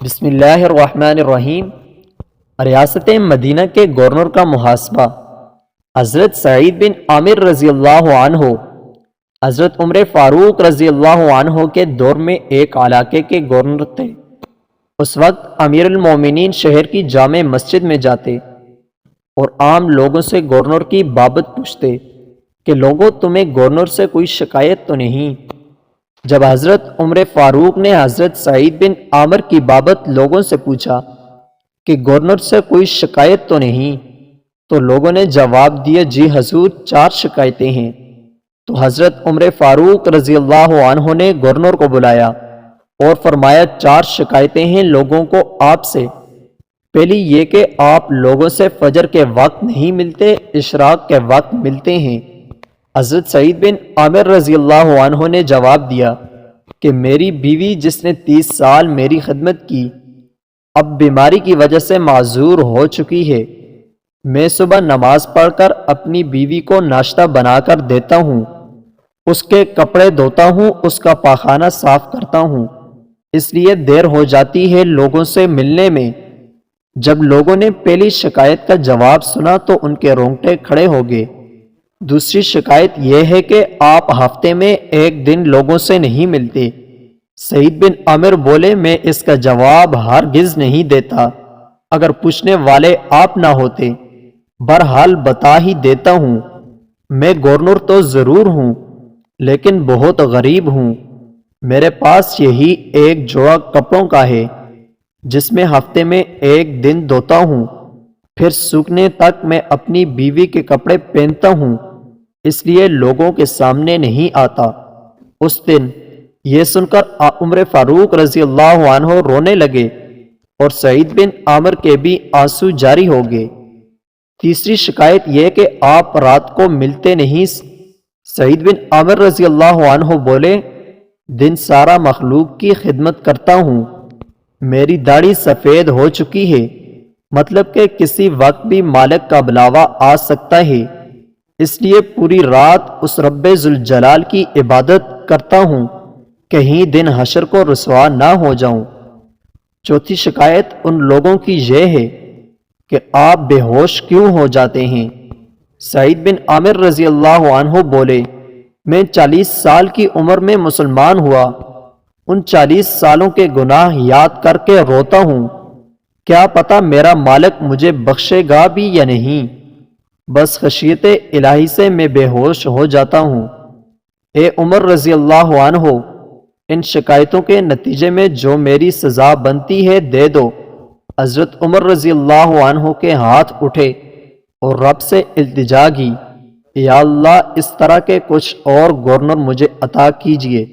بسم اللہ الرحمن الرحیم۔ ریاست مدینہ کے گورنر کا محاسبہ۔ حضرت سعید بن عامر رضی اللہ عنہ حضرت عمر فاروق رضی اللہ عنہ کے دور میں ایک علاقے کے گورنر تھے۔ اس وقت امیر المومنین شہر کی جامع مسجد میں جاتے اور عام لوگوں سے گورنر کی بابت پوچھتے کہ لوگوں تمہیں گورنر سے کوئی شکایت تو نہیں؟ جب حضرت عمر فاروق نے حضرت سعید بن عامر کی بابت لوگوں سے پوچھا کہ گورنر سے کوئی شکایت تو نہیں، تو لوگوں نے جواب دیا جی حضور 4 شکایتیں ہیں۔ تو حضرت عمر فاروق رضی اللہ عنہ نے گورنر کو بلایا اور فرمایا 4 شکایتیں ہیں لوگوں کو آپ سے۔ پہلی یہ کہ آپ لوگوں سے فجر کے وقت نہیں ملتے، اشراق کے وقت ملتے ہیں۔ حضرت سعید بن عامر رضی اللہ عنہ نے جواب دیا کہ میری بیوی جس نے 30 سال میری خدمت کی اب بیماری کی وجہ سے معذور ہو چکی ہے۔ میں صبح نماز پڑھ کر اپنی بیوی کو ناشتہ بنا کر دیتا ہوں، اس کے کپڑے دھوتا ہوں، اس کا پاخانہ صاف کرتا ہوں، اس لیے دیر ہو جاتی ہے لوگوں سے ملنے میں۔ جب لوگوں نے پہلی شکایت کا جواب سنا تو ان کے رونگٹے کھڑے ہو گئے۔ دوسری شکایت یہ ہے کہ آپ ہفتے میں 1 دن لوگوں سے نہیں ملتے۔ سعید بن عامر بولے میں اس کا جواب ہرگز نہیں دیتا اگر پوچھنے والے آپ نہ ہوتے، بہرحال بتا ہی دیتا ہوں، میں گورنر تو ضرور ہوں لیکن بہت غریب ہوں۔ میرے پاس یہی ایک جوڑا کپڑوں کا ہے جس میں ہفتے میں 1 دن دھوتا ہوں، پھر سوکھنے تک میں اپنی بیوی کے کپڑے پہنتا ہوں، اس لیے لوگوں کے سامنے نہیں آتا۔ اس دن یہ سن کر عمر فاروق رضی اللہ عنہ رونے لگے اور سعید بن عامر کے بھی آنسو جاری ہو گئے۔ تیسری شکایت یہ کہ آپ رات کو ملتے نہیں۔ سعید بن عامر رضی اللہ عنہ بولے دن سارا مخلوق کی خدمت کرتا ہوں، میری داڑھی سفید ہو چکی ہے، مطلب کہ کسی وقت بھی مالک کا بلاوا آ سکتا ہے، اس لیے پوری رات اس رب ذوالجلال کی عبادت کرتا ہوں، کہیں دن حشر کو رسوا نہ ہو جاؤں۔ چوتھی شکایت ان لوگوں کی یہ ہے کہ آپ بے ہوش کیوں ہو جاتے ہیں؟ سعید بن عامر رضی اللہ عنہ بولے میں 40 سال کی عمر میں مسلمان ہوا، ان 40 سالوں کے گناہ یاد کر کے روتا ہوں، کیا پتہ میرا مالک مجھے بخشے گا بھی یا نہیں، بس خشیت الہی سے میں بے ہوش ہو جاتا ہوں۔ اے عمر رضی اللہ عنہ، ان شکایتوں کے نتیجے میں جو میری سزا بنتی ہے دے دو۔ حضرت عمر رضی اللہ عنہ کے ہاتھ اٹھے اور رب سے التجا کی، یا اللہ اس طرح کے کچھ اور گورنر مجھے عطا کیجیے۔